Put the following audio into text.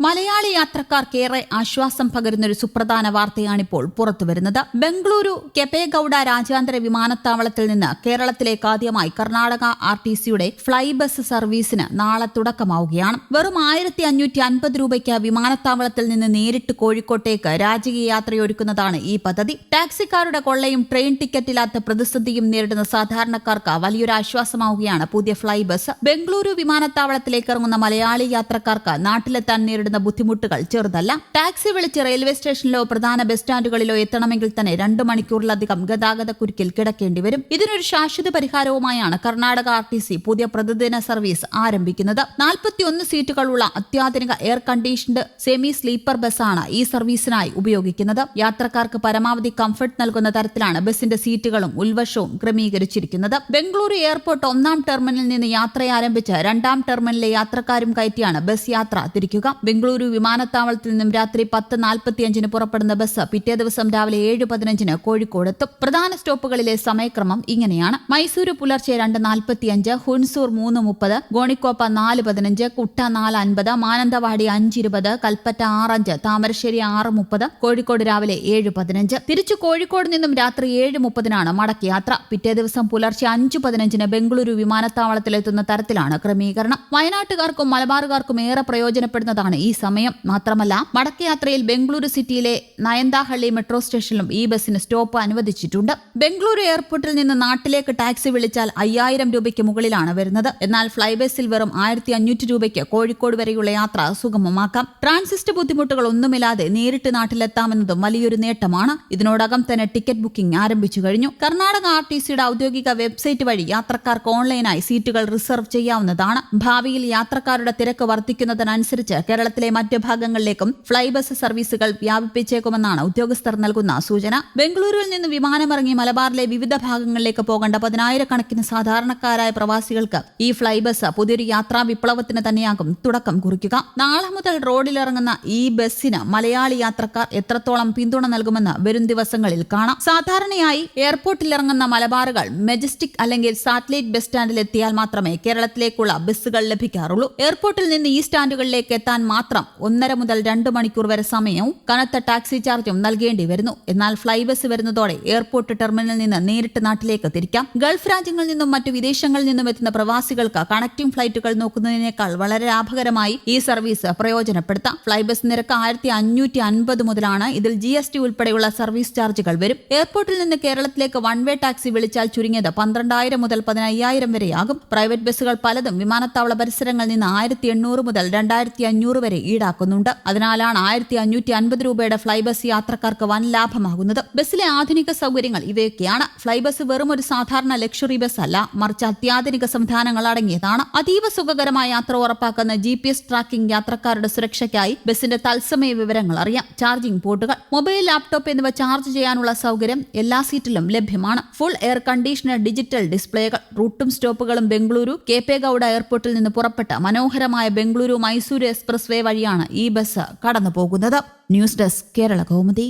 മലയാളി യാത്രക്കാർക്കേറെ ആശ്വാസം പകരുന്നൊരു സുപ്രധാന വാർത്തയാണിപ്പോൾ പുറത്തുവരുന്നത്. ബംഗളൂരു കെപേഗൌഡ രാജ്യാന്തര വിമാനത്താവളത്തിൽ നിന്ന് കേരളത്തിലേക്ക് ആദ്യമായി കർണാടക RTCയുടെ ഫ്ലൈ ബസ് സർവീസിന് നാളെ തുടക്കമാവുകയാണ്. വെറും 1550 രൂപയ്ക്ക് വിമാനത്താവളത്തിൽ നിന്ന് നേരിട്ട് കോഴിക്കോട്ടേക്ക് രാജകീയ യാത്രയൊരുക്കുന്നതാണ് ഈ പദ്ധതി. ടാക്സിക്കാരുടെ കൊള്ളയും ട്രെയിൻ ടിക്കറ്റില്ലാത്ത പ്രതിസന്ധിയും നേരിടുന്ന സാധാരണക്കാർക്ക് വലിയൊരു ആശ്വാസമാവുകയാണ് പുതിയ ഫ്ലൈ ബസ്. ബംഗളൂരു വിമാനത്താവളത്തിലേക്ക് ഇറങ്ങുന്ന മലയാളി യാത്രക്കാർക്ക് നാട്ടിലെത്താൻ നേരിടുന്ന ബുദ്ധിമുട്ടുകൾ ചെറുതല്ല. ടാക്സി വിളിച്ച് റെയിൽവേ സ്റ്റേഷനിലോ പ്രധാന ബസ് സ്റ്റാൻഡുകളിലോ എത്തണമെങ്കിൽ തന്നെ 2 മണിക്കൂറിലധികം ഗതാഗത കുരുക്കിൽ കിടക്കേണ്ടി വരും. ഇതിനൊരു ശാശ്വത പരിഹാരവുമായാണ് കർണാടക RTC പുതിയ പ്രതിദിന സർവീസ് ആരംഭിക്കുന്നത്. 41 സീറ്റുകളുള്ള അത്യാധുനിക എയർ കണ്ടീഷൻഡ് സെമി സ്ലീപ്പർ ബസ്സാണ് ഈ സർവീസിനായി ഉപയോഗിക്കുന്നത്. യാത്രക്കാർക്ക് പരമാവധി കംഫർട്ട് നൽകുന്ന തരത്തിലാണ് ബസിന്റെ സീറ്റുകളും ഉൾവശവും ക്രമീകരിച്ചിരിക്കുന്നത്. ബംഗളൂരു എയർപോർട്ട് 1-ാം ടെർമിനലിൽ നിന്ന് യാത്ര ആരംഭിച്ച് 2-ാം ടെർമിനലിലെ യാത്രക്കാരും കയറ്റിയാണ് ബസ് യാത്ര തിരിക്കുക. ബംഗളൂരു വിമാനത്താവളത്തിൽ നിന്നും രാത്രി 10:45 പുറപ്പെടുന്ന ബസ് പിറ്റേ ദിവസം രാവിലെ 7:15 കോഴിക്കോടെത്തും. പ്രധാന സ്റ്റോപ്പുകളിലെ സമയക്രമം ഇങ്ങനെയാണ്: മൈസൂരു പുലർച്ചെ 2:45, ഹുൻസൂർ 3:30, ഗോണിക്കോപ്പ 4:15, കുട്ട 4:50, മാനന്തവാടി 5:20, കൽപ്പറ്റ 6:05, താമരശ്ശേരി 6:30, കോഴിക്കോട് രാവിലെ 7:15. തിരിച്ചു കോഴിക്കോട് നിന്നും രാത്രി 7:30 മടക്കി യാത്ര. പിറ്റേ ദിവസം പുലർച്ചെ 5:15 ബംഗളൂരു വിമാനത്താവളത്തിലെത്തുന്ന തരത്തിലാണ് ക്രമീകരണം. വയനാട്ടുകാർക്കും മലബാറുകാർക്കും ഏറെ പ്രയോജനപ്പെടുന്നതാണ് ഈ സമയം. മാത്രമല്ല, മടക്കയാത്രയിൽ ബംഗളൂരു സിറ്റിയിലെ നയന്താഹള്ളി മെട്രോ സ്റ്റേഷനിലും ഈ ബസിന് സ്റ്റോപ്പ് അനുവദിച്ചിട്ടുണ്ട്. ബംഗളൂരു എയർപോർട്ടിൽ നിന്ന് നാട്ടിലേക്ക് ടാക്സി വിളിച്ചാൽ 5000 രൂപയ്ക്ക് മുകളിലാണ് വരുന്നത്. എന്നാൽ ഫ്ലൈ ബസിൽ വെറും 1500 രൂപയ്ക്ക് കോഴിക്കോട് വരെയുള്ള യാത്ര സുഗമമാക്കാം. ട്രാൻസിസ്റ്റ് ബുദ്ധിമുട്ടുകൾ ഒന്നുമില്ലാതെ നേരിട്ട് നാട്ടിലെത്താമെന്നതും വലിയൊരു നേട്ടമാണ്. ഇതിനോടകം തന്നെ ടിക്കറ്റ് ബുക്കിംഗ് ആരംഭിച്ചു കഴിഞ്ഞു. കർണാടക RTCയുടെ ഔദ്യോഗിക വെബ്സൈറ്റ് വഴി യാത്രക്കാർക്ക് ഓൺലൈനായി സീറ്റുകൾ റിസർവ് ചെയ്യാവുന്നതാണ്. ഭാവിയിൽ യാത്രക്കാരുടെ തിരക്ക് വർദ്ധിക്കുന്നതിനനുസരിച്ച് കേരളത്തിലെ മറ്റ് ഭാഗങ്ങളിലേക്കും ഫ്ലൈ ബസ് സർവീസുകൾ വ്യാപിപ്പിച്ചേക്കുമെന്നാണ് ഉദ്യോഗസ്ഥർ നൽകുന്ന സൂചന. ബംഗളൂരുവിൽ നിന്ന് വിമാനമിറങ്ങി മലബാറിലെ വിവിധ ഭാഗങ്ങളിലേക്ക് പോകേണ്ട 10,000-കണക്കിന് സാധാരണക്കാരായ പ്രവാസികൾക്ക് ഈ ഫ്ലൈ ബസ് പുതിയൊരു യാത്രാ വിപ്ലവത്തിന് തന്നെയാകും തുടക്കം കുറിക്കുക. നാളെ മുതൽ റോഡിലിറങ്ങുന്ന ഈ ബസ്സിന് മലയാളി യാത്രക്കാർ എത്രത്തോളം പിന്തുണ നൽകുമെന്ന് വരും ദിവസങ്ങളിൽ കാണാം. സാധാരണയായി എയർപോർട്ടിൽ ഇറങ്ങുന്ന മലബാറുകൾ മെജസ്റ്റിക് അല്ലെങ്കിൽ സാറ്റലൈറ്റ് ബസ് സ്റ്റാൻഡിൽ എത്തിയാൽ മാത്രമേ കേരളത്തിലേക്കുള്ള ബസ്സുകൾ ലഭിക്കാറുള്ളൂ. എയർപോർട്ടിൽ നിന്ന് ഈ സ്റ്റാൻഡുകളിലേക്ക് എത്താൻ മാത്രം 1.5 മുതൽ 2 മണിക്കൂർ വരെ സമയവും കനത്ത ടാക്സി ചാർജും നൽകേണ്ടി വരുന്നു. എന്നാൽ ഫ്ലൈ ബസ് വരുന്നതോടെ എയർപോർട്ട് ടെർമിനലിൽ നിന്ന് നേരിട്ട് നാട്ടിലേക്ക് തിരിക്കാം. ഗൾഫ് രാജ്യങ്ങളിൽ നിന്നും മറ്റു വിദേശങ്ങളിൽ നിന്നും എത്തുന്ന പ്രവാസികൾക്ക് കണക്റ്റിംഗ് ഫ്ലൈറ്റുകൾ നോക്കുന്നതിനേക്കാൾ വളരെ ലാഭകരമായി ഈ സർവീസ് പ്രയോജനപ്പെടുത്താം. ഫ്ലൈ ബസ് നിരക്ക് 1550 മുതലാണ്. ഇതിൽ GST ഉൾപ്പെടെയുള്ള സർവീസ് ചാർജുകൾ വരും. എയർപോർട്ടിൽ നിന്ന് കേരളത്തിലേക്ക് വൺ വേ ടാക്സി വിളിച്ചാൽ ചുരുങ്ങിയത് 12,000 മുതൽ 15,000 വരെയാകും. പ്രൈവറ്റ് ബസ്സുകൾ പലതും വിമാനത്താവള പരിസരങ്ങളിൽ നിന്ന് 1800 മുതൽ 2500 വരെ ഈടാക്കുന്നുണ്ട്. അതിനാലാണ് 1550 രൂപയുടെ ഫ്ലൈ ബസ് യാത്രക്കാർക്ക് വൻ ലാഭമാകുന്നത്. ബസ്സിലെ ആധുനിക സൗകര്യങ്ങൾ ഇവയൊക്കെയാണ്. ഫ്ലൈ ബസ് വെറും ഒരു സാധാരണ ലക്ഷറി ബസ് അല്ല, മറിച്ച് അത്യാധുനിക സംവിധാനങ്ങൾ അടങ്ങിയതാണ്. അതീവ സുഖകരമായ യാത്ര ഉറപ്പാക്കുന്ന GPS ട്രാക്കിംഗ് യാത്രക്കാരുടെ സുരക്ഷയ്ക്കായി ബസിന്റെ തത്സമയ വിവരങ്ങൾ അറിയാം. ചാർജിംഗ് പോർട്ടുകൾ, മൊബൈൽ, ലാപ്ടോപ്പ് എന്നിവ ചാർജ് ചെയ്യാനുള്ള സൗകര്യം എല്ലാ സീറ്റിലും ലഭ്യമാണ്. ഫുൾ എയർ കണ്ടീഷണർ ഡിജിറ്റൽ ഡിസ്പ്ലേകൾ. റൂട്ടും സ്റ്റോപ്പുകളും ബംഗളൂരു കെപേഗൌഡ എയർപോർട്ടിൽ നിന്ന് പുറപ്പെട്ട മനോഹരമായ ബംഗളൂരു മൈസൂരു എക്സ്പ്രസ് വേ വഴിയാണ് ഈ ബസ് കടന്നു പോകുന്നത്. News desk Kerala Kaumudi.